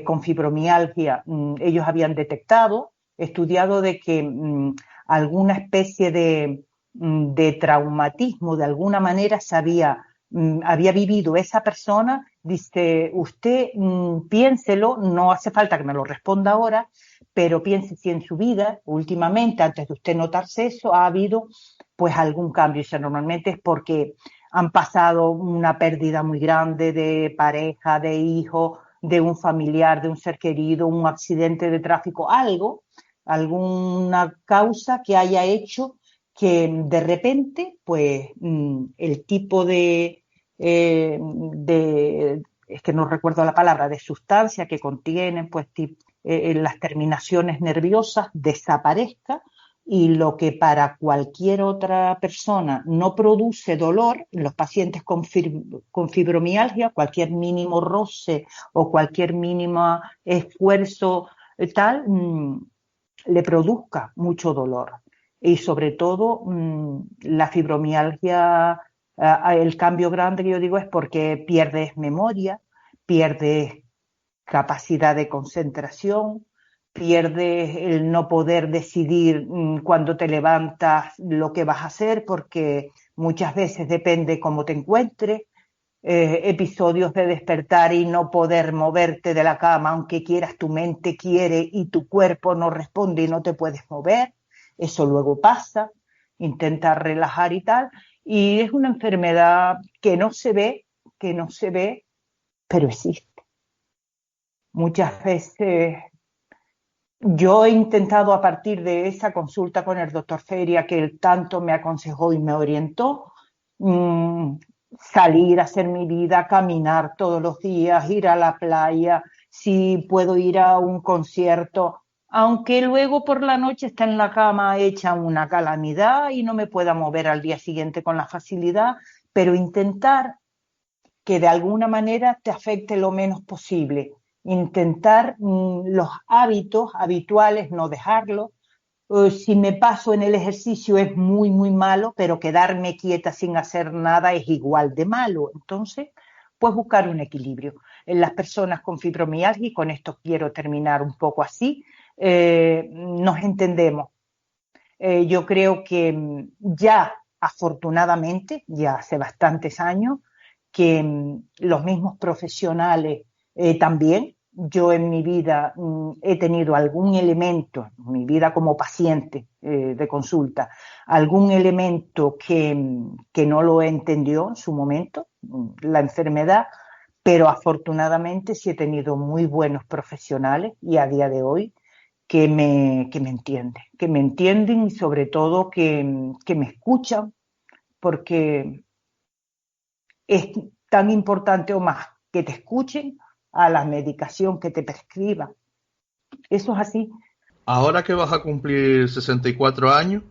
con fibromialgia, ellos habían detectado, estudiado de que alguna especie de traumatismo, de alguna manera había vivido esa persona. Dice, usted piénselo, no hace falta que me lo responda ahora, pero piense si en su vida, últimamente, antes de usted notarse eso, ha habido pues algún cambio. Y normalmente es porque han pasado una pérdida muy grande de pareja, de hijo, de un familiar, de un ser querido, un accidente de tráfico, alguna causa que haya hecho que de repente, pues, el tipo es que no recuerdo la palabra, de sustancia que contienen, pues, las terminaciones nerviosas desaparezca, y lo que para cualquier otra persona no produce dolor, los pacientes con fibromialgia, cualquier mínimo roce o cualquier mínimo esfuerzo tal, le produzca mucho dolor. Y sobre todo la fibromialgia, el cambio grande que yo digo es porque pierdes memoria, pierdes capacidad de concentración, pierdes el no poder decidir cuando te levantas lo que vas a hacer, porque muchas veces depende cómo te encuentres, episodios de despertar y no poder moverte de la cama, aunque quieras, tu mente quiere y tu cuerpo no responde y no te puedes mover. Eso luego pasa, intentar relajar y tal, y es una enfermedad que no se ve, pero existe. Muchas veces yo he intentado, a partir de esa consulta con el doctor Feria, que él tanto me aconsejó y me orientó, salir a hacer mi vida, caminar todos los días, ir a la playa, si puedo ir a un concierto, aunque luego por la noche esté en la cama hecha una calamidad y no me pueda mover al día siguiente con la facilidad, pero intentar que de alguna manera te afecte lo menos posible. Intentar los hábitos habituales, no dejarlos. Si me paso en el ejercicio es muy, muy malo, pero quedarme quieta sin hacer nada es igual de malo. Entonces, pues buscar un equilibrio. En las personas con fibromialgia, y con esto quiero terminar un poco así, nos entendemos. Yo creo que ya, afortunadamente, ya hace bastantes años, que los mismos profesionales también. Yo en mi vida he tenido algún elemento, en mi vida como paciente de consulta, algún elemento que no lo entendió en su momento, la enfermedad, pero afortunadamente sí he tenido muy buenos profesionales y a día de hoy que me entienden y sobre todo que me escuchan, porque es tan importante o más que te escuchen a la medicación que te prescriban. Eso es así. Ahora que vas a cumplir 64 años,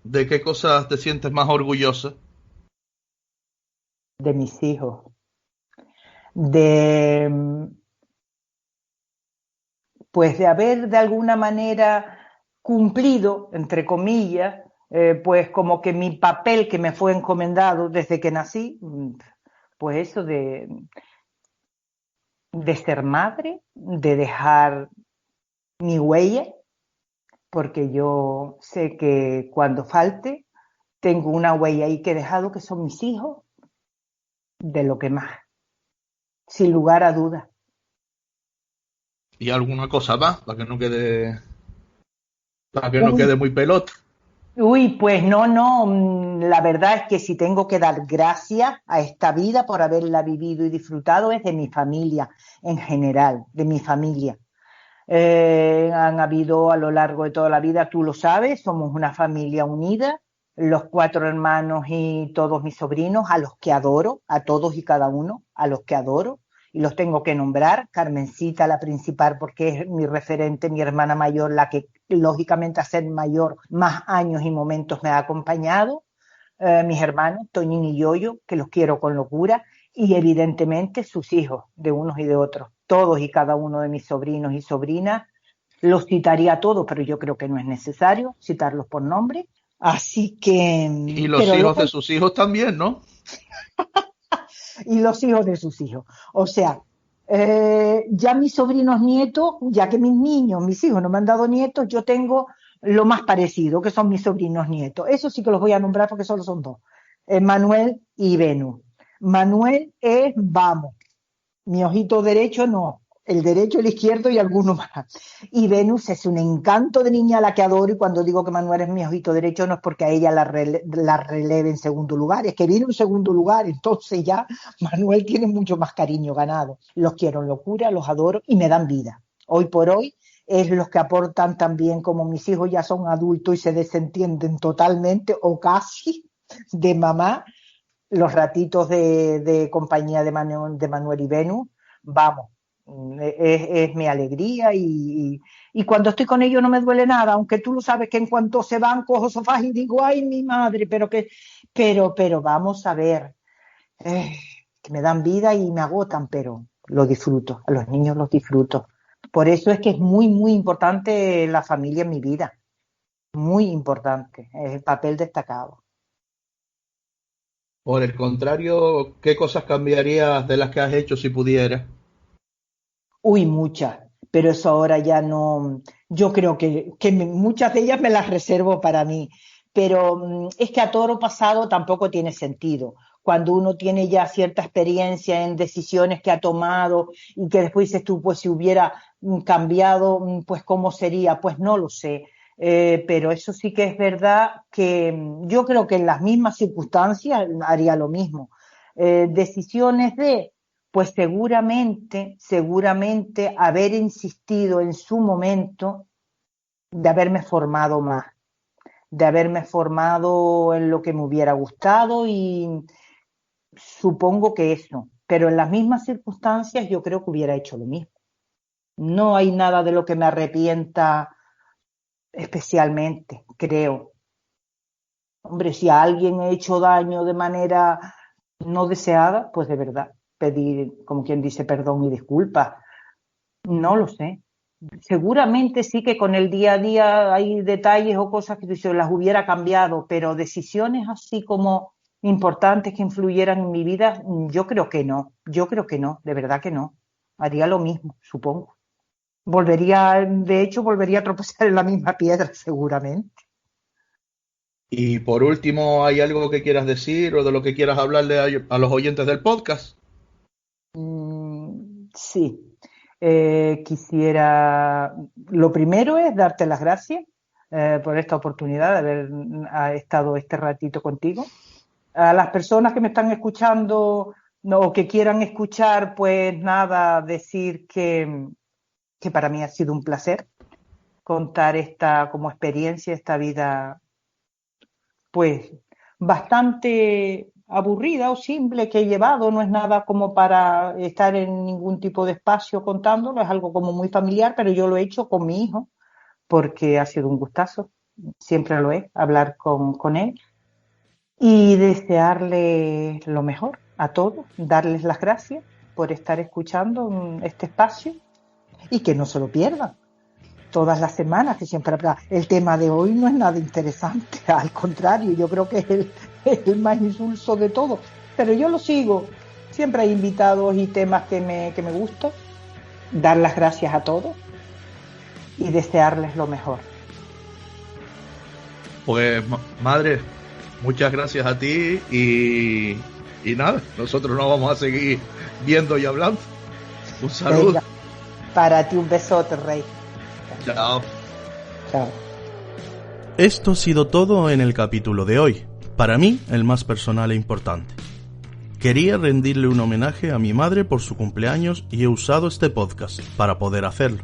¿de qué cosas te sientes más orgullosa? De mis hijos, de pues de haber de alguna manera cumplido, entre comillas, pues como que mi papel que me fue encomendado desde que nací, pues eso de ser madre, de dejar mi huella, porque yo sé que cuando falte tengo una huella ahí que he dejado, que son mis hijos, de lo que más, sin lugar a dudas. ¿Y alguna cosa más para que no Uy, quede muy pelota? pues no, la verdad es que si tengo que dar gracias a esta vida por haberla vivido y disfrutado es de mi familia en general, de mi familia. Han habido a lo largo de toda la vida, tú lo sabes, somos una familia unida, los 4 hermanos y todos mis sobrinos, a los que adoro, a todos y cada uno, a los que adoro, y los tengo que nombrar. Carmencita, la principal, porque es mi referente, mi hermana mayor, la que lógicamente a ser mayor más años y momentos me ha acompañado. mis hermanos, Toñín y Yoyo, que los quiero con locura, y evidentemente sus hijos, de unos y de otros. Todos y cada uno de mis sobrinos y sobrinas, los citaría a todos, pero yo creo que no es necesario citarlos por nombre. Así que... Y los hijos de sus hijos también, ¿no? Y los hijos de sus hijos. O sea, ya mis sobrinos nietos, ya que mis hijos no me han dado nietos, yo tengo lo más parecido, que son mis sobrinos nietos. Eso sí que los voy a nombrar porque solo son dos. Manuel y Venus. Manuel es vamos. Mi ojito derecho no. El derecho, el izquierdo y alguno más. Y Venus es un encanto de niña a la que adoro, y cuando digo que Manuel es mi ojito derecho no es porque a ella la releve en segundo lugar, es que viene en segundo lugar, entonces ya Manuel tiene mucho más cariño ganado. Los quiero en locura, los adoro y me dan vida. Hoy por hoy es los que aportan también, como mis hijos ya son adultos y se desentienden totalmente o casi de mamá, los ratitos de compañía de Manuel y Venus, vamos. Es mi alegría y cuando estoy con ellos no me duele nada, aunque tú lo sabes que en cuanto se van cojo sofás y digo, ay mi madre, pero vamos a ver, que me dan vida y me agotan, pero lo disfruto, a los niños los disfruto. Por eso es que es muy, muy importante la familia en mi vida, muy importante, es el papel destacado. Por el contrario, ¿qué cosas cambiarías de las que has hecho si pudieras? Uy, muchas, pero eso ahora ya no, yo creo que muchas de ellas me las reservo para mí, pero es que a toro pasado tampoco tiene sentido. Cuando uno tiene ya cierta experiencia en decisiones que ha tomado y que después dices tú, pues si hubiera cambiado, pues cómo sería, pues no lo sé. Pero eso sí que es verdad que yo creo que en las mismas circunstancias haría lo mismo. Decisiones pues seguramente haber insistido en su momento de haberme formado más, de haberme formado en lo que me hubiera gustado y supongo que eso, pero en las mismas circunstancias yo creo que hubiera hecho lo mismo. No hay nada de lo que me arrepienta especialmente, creo. Hombre, si a alguien he hecho daño de manera no deseada, pues de verdad pedir, como quien dice, perdón y disculpas. No lo sé. Seguramente sí que con el día a día hay detalles o cosas que yo las hubiera cambiado, pero decisiones así como importantes que influyeran en mi vida, yo creo que no, de verdad que no. Haría lo mismo, supongo. De hecho, volvería a tropezar en la misma piedra, seguramente. Y por último, ¿hay algo que quieras decir o de lo que quieras hablarle a los oyentes del podcast? Sí. Quisiera, lo primero es darte las gracias por esta oportunidad de haber estado este ratito contigo. A las personas que me están escuchando o que quieran escuchar, pues nada, decir que para mí ha sido un placer contar esta como experiencia, esta vida pues bastante aburrida o simple que he llevado, no es nada como para estar en ningún tipo de espacio contándolo, es algo como muy familiar, pero yo lo he hecho con mi hijo porque ha sido un gustazo, siempre lo es, hablar con él y desearle lo mejor a todos, darles las gracias por estar escuchando este espacio y que no se lo pierdan todas las semanas, que siempre habrá. El tema de hoy no es nada interesante, al contrario, yo creo que es el más insulso de todo, pero yo lo sigo. Siempre hay invitados y temas que me gustan. Dar las gracias a todos y desearles lo mejor. Pues, madre, muchas gracias a ti y nada, nosotros nos vamos a seguir viendo y hablando. Un saludo. Venga, para ti un besote, Rey. Chao. Chao. Esto ha sido todo en el capítulo de hoy. Para mí, el más personal e importante. Quería rendirle un homenaje a mi madre por su cumpleaños y he usado este podcast para poder hacerlo.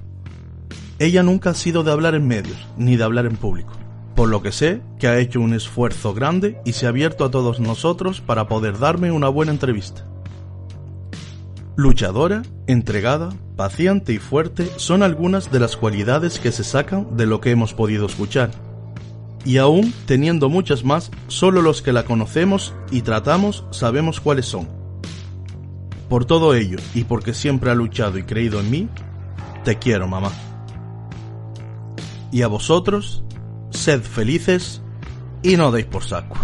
Ella nunca ha sido de hablar en medios, ni de hablar en público, por lo que sé que ha hecho un esfuerzo grande y se ha abierto a todos nosotros para poder darme una buena entrevista. Luchadora, entregada, paciente y fuerte son algunas de las cualidades que se sacan de lo que hemos podido escuchar. Y aún teniendo muchas más, solo los que la conocemos y tratamos sabemos cuáles son. Por todo ello, y porque siempre ha luchado y creído en mí, te quiero, mamá. Y a vosotros, sed felices y no deis por saco.